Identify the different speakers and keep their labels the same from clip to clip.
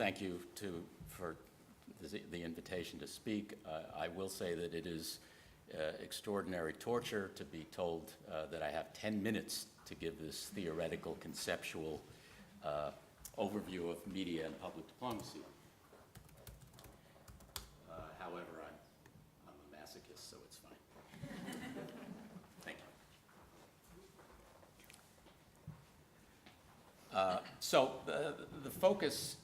Speaker 1: thank you for the invitation to speak. I will say that it is extraordinary torture to be told that I have 10 minutes to give this theoretical, conceptual overview of media and public diplomacy. However, I'm a masochist, so it's fine. Thank you. So the focus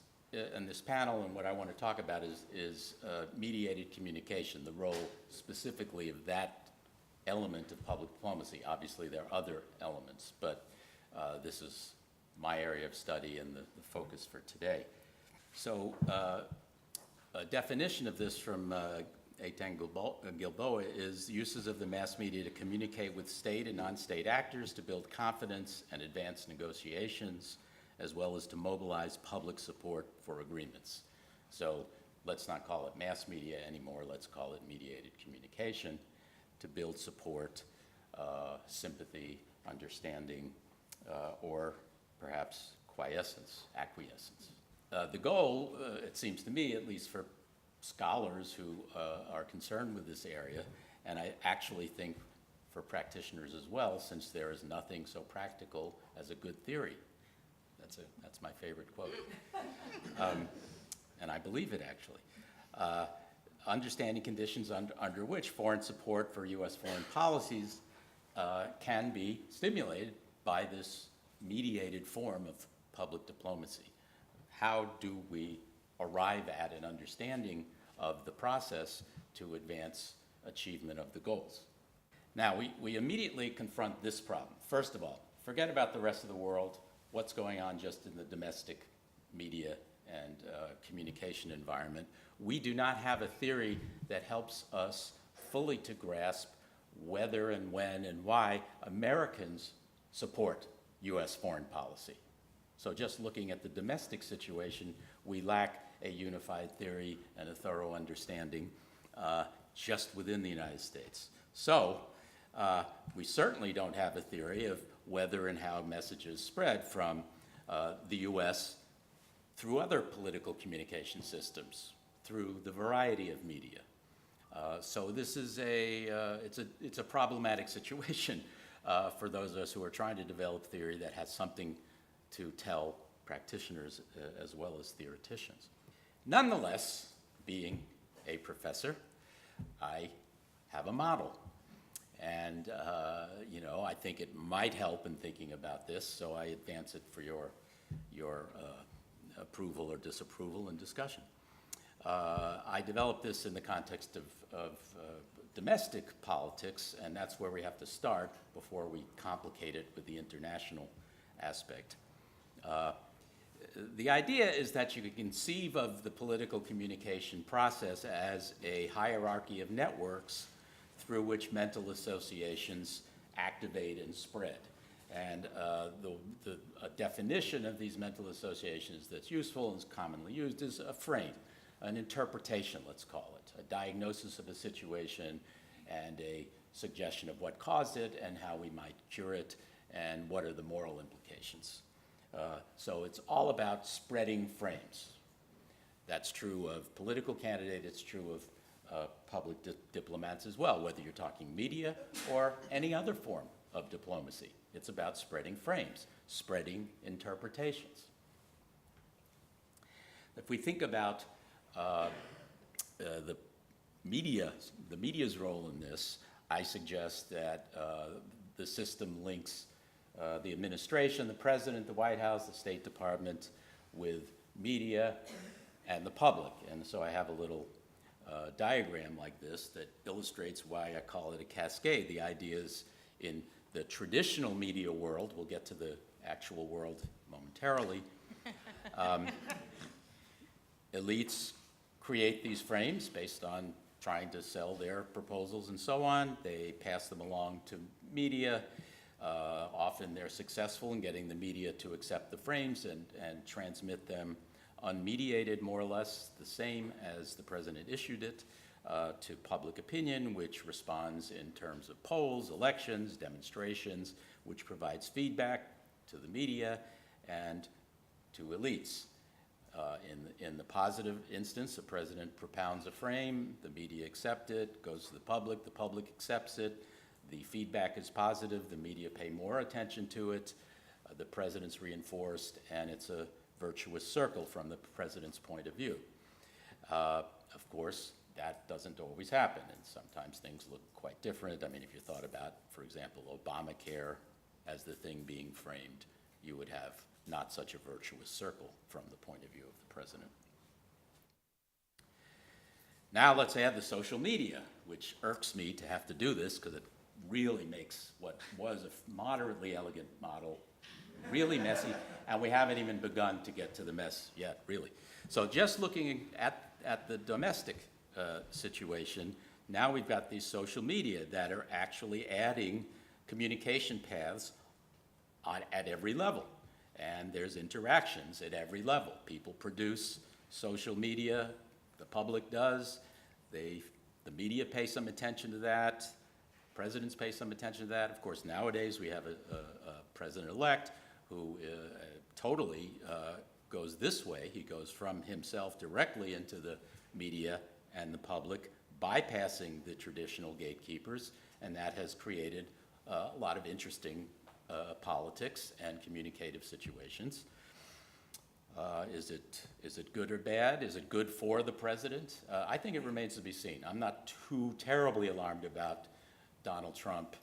Speaker 1: in this panel and what I want to talk about is mediated communication, the role specifically of that element of public diplomacy. Obviously, there are other elements, but this is my area of study and the focus for today. So a definition of this from Entman Gilboa is uses of the mass media to communicate with state and non-state actors to build confidence and advance negotiations, as well as to mobilize public support for agreements. So let's not call it mass media anymore, let's call it mediated communication to build support, sympathy, understanding, or perhaps acquiescence. The goal, it seems to me, at least for scholars who are concerned with this area, and I actually think for practitioners as well, since there is nothing so practical as a good theory. That's my favorite quote. And I believe it, actually. Understanding conditions under which foreign support for U.S. foreign policies can be stimulated by this mediated form of public diplomacy. How do we arrive at an understanding of the process to advance achievement of the goals? Now, we immediately confront this problem. First of all, forget about the rest of the world, what's going on just in the domestic media and communication environment. We do not have a theory that helps us fully to grasp whether and when and why Americans support U.S. foreign policy. So just looking at the domestic situation, we lack a unified theory and a thorough understanding just within the United States. So we certainly don't have a theory of whether and how messages spread from the U.S. through other political communication systems, through the variety of media. So this is it's a problematic situation for those of us who are trying to develop theory that has something to tell practitioners as well as theoreticians. Nonetheless, being a professor, I have a model. And, I think it might help in thinking about this, so I advance it for your approval or disapproval and discussion. I developed this in the context of domestic politics, and that's where we have to start before we complicate it with the international aspect. The idea is that you can conceive of the political communication process as a hierarchy of networks through which mental associations activate and spread. And a definition of these mental associations that's useful and is commonly used is a frame, an interpretation, let's call it, a diagnosis of a situation and a suggestion of what caused it and how we might cure it and what are the moral implications. So it's all about spreading frames. That's true of political candidates, it's true of public diplomats as well, whether you're talking media or any other form of diplomacy. It's about spreading frames, spreading interpretations. If we think about the media's role in this, I suggest that the system links the administration, the president, the White House, the State Department with media and the public. And so I have a little diagram like this that illustrates why I call it a cascade. The idea is in the traditional media world, we'll get to the actual world momentarily, elites create these frames based on trying to sell their proposals and so on. They pass them along to media. Often they're successful in getting the media to accept the frames and transmit them unmediated, more or less the same as the president issued it, to public opinion, which responds in terms of polls, elections, demonstrations, which provides feedback to the media and to elites. In the positive instance, the president propounds a frame, the media accept it, goes to the public accepts it, the feedback is positive, the media pay more attention to it, the president's reinforced, and it's a virtuous circle from the president's point of view. Of course, that doesn't always happen, and sometimes things look quite different. I mean, if you thought about, for example, Obamacare as the thing being framed, you would have not such a virtuous circle from the point of view of the president. Now let's add the social media, which irks me to have to do this because it really makes what was a moderately elegant model really messy, and we haven't even begun to get to the mess yet, really. So just looking at the domestic situation, now we've got these social media that are actually adding communication paths at every level. And there's interactions at every level. People produce social media, the public does, the media pay some attention to that, presidents pay some attention to that. Of course, nowadays we have a president-elect who totally goes this way. He goes from himself directly into the media and the public, bypassing the traditional gatekeepers, and that has created a lot of interesting politics and communicative situations. Is it good or bad? Is it good for the president? I think it remains to be seen. I'm not too terribly alarmed about Donald Trump,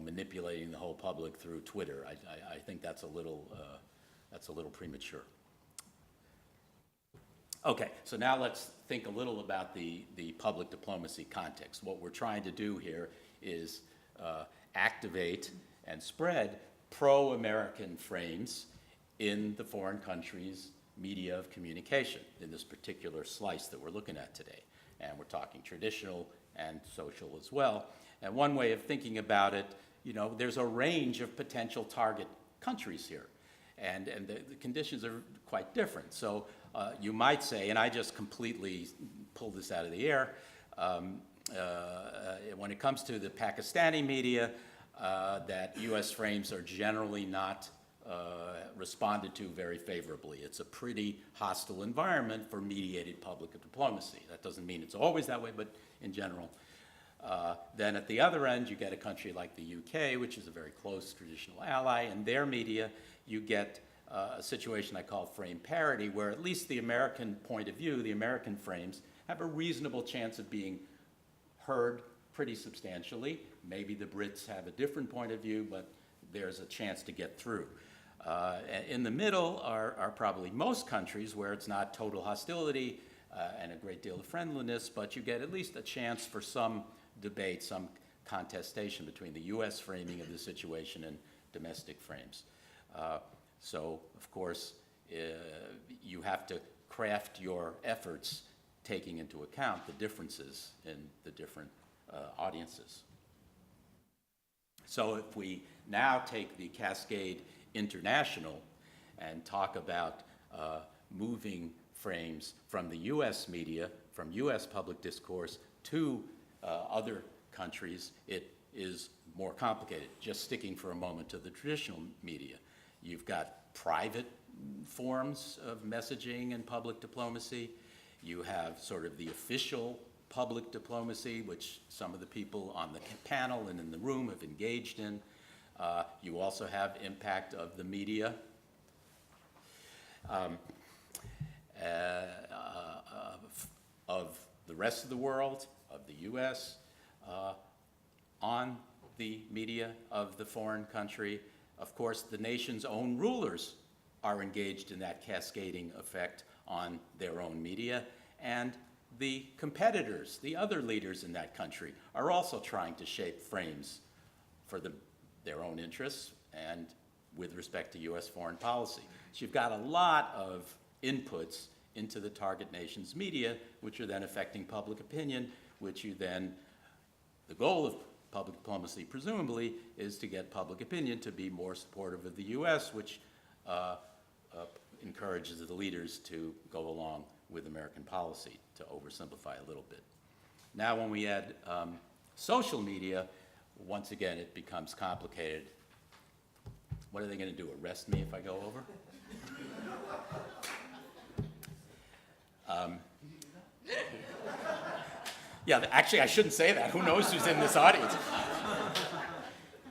Speaker 1: manipulating the whole public through Twitter. I think that's a little premature. Okay, so now let's think a little about the public diplomacy context. What we're trying to do here is activate and spread pro-American frames in the foreign countries' media of communication in this particular slice that we're looking at today. And we're talking traditional and social as well. And one way of thinking about it, there's a range of potential target countries here. And the conditions are quite different. So you might say, and I just completely pulled this out of the air, when it comes to the Pakistani media, that U.S. frames are generally not responded to very favorably. It's a pretty hostile environment for mediated public diplomacy. That doesn't mean it's always that way, but in general. Then at the other end, you get a country like the UK, which is a very close traditional ally, and their media, you get a situation I call frame parity, where at least the American point of view, the American frames, have a reasonable chance of being heard pretty substantially. Maybe the Brits have a different point of view, but there's a chance to get through. In the middle are probably most countries where it's not total hostility and a great deal of friendliness, but you get at least a chance for some debate, some contestation between the U.S. framing of the situation and domestic frames. So, of course, you have to craft your efforts taking into account the differences in the different audiences. So if we now take the Cascade International and talk about moving frames from the U.S. media, from U.S. public discourse to other countries, it is more complicated. Just sticking for a moment to the traditional media. You've got private forms of messaging and public diplomacy. You have sort of the official public diplomacy, which some of the people on the panel and in the room have engaged in. You also have impact of the media. Of the rest of the world, of the U.S., on the media of the foreign country. Of course, the nation's own rulers are engaged in that cascading effect on their own media, and the competitors, the other leaders in that country, are also trying to shape frames for their own interests and with respect to U.S. foreign policy. So you've got a lot of inputs into the target nation's media, which are then affecting public opinion, which you then, the goal of public diplomacy, presumably, is to get public opinion to be more supportive of the U.S., which encourages the leaders to go along with American policy, to oversimplify a little bit. Now, when we add social media, once again, it becomes complicated. What are they going to do, arrest me if I go over? Yeah, actually, I shouldn't say that. Who knows who's in this audience?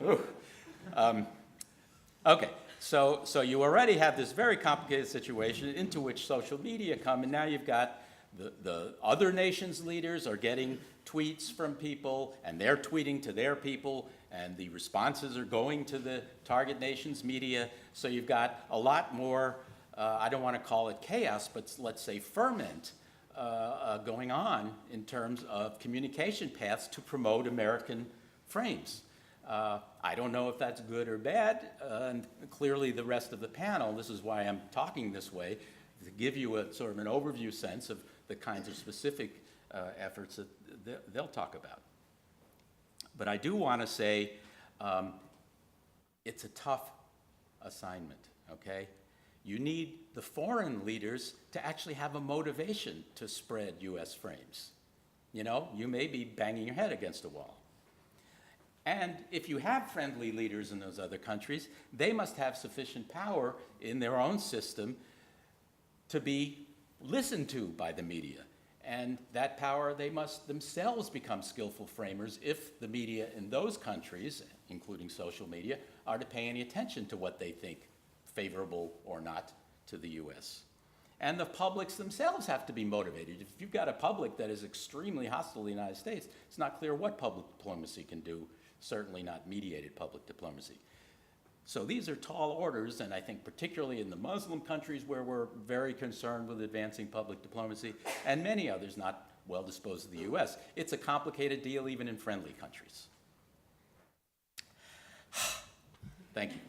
Speaker 1: Ooh. Okay, so you already have this very complicated situation into which social media come, and now you've got the other nations' leaders are getting tweets from people, and they're tweeting to their people, and the responses are going to the target nation's media. So you've got a lot more, I don't want to call it chaos, but let's say ferment going on in terms of communication paths to promote American frames. I don't know if that's good or bad, and clearly the rest of the panel, this is why I'm talking this way, to give you a sort of an overview sense of the kinds of specific efforts that they'll talk about. But I do want to say it's a tough assignment, okay? You need the foreign leaders to actually have a motivation to spread US frames. You know, you may be banging your head against a wall. And if you have friendly leaders in those other countries, they must have sufficient power in their own system to be listened to by the media. And that power, they must themselves become skillful framers if the media in those countries, including social media, are to pay any attention to what they think favorable or not to the US. And the publics themselves have to be motivated. If you've got a public that is extremely hostile to the United States, it's not clear what public diplomacy can do, certainly not mediated public diplomacy. So these are tall orders, and I think particularly in the Muslim countries where we're very concerned with advancing public diplomacy, and many others not well disposed of the US. It's a complicated deal even in friendly countries. Thank you.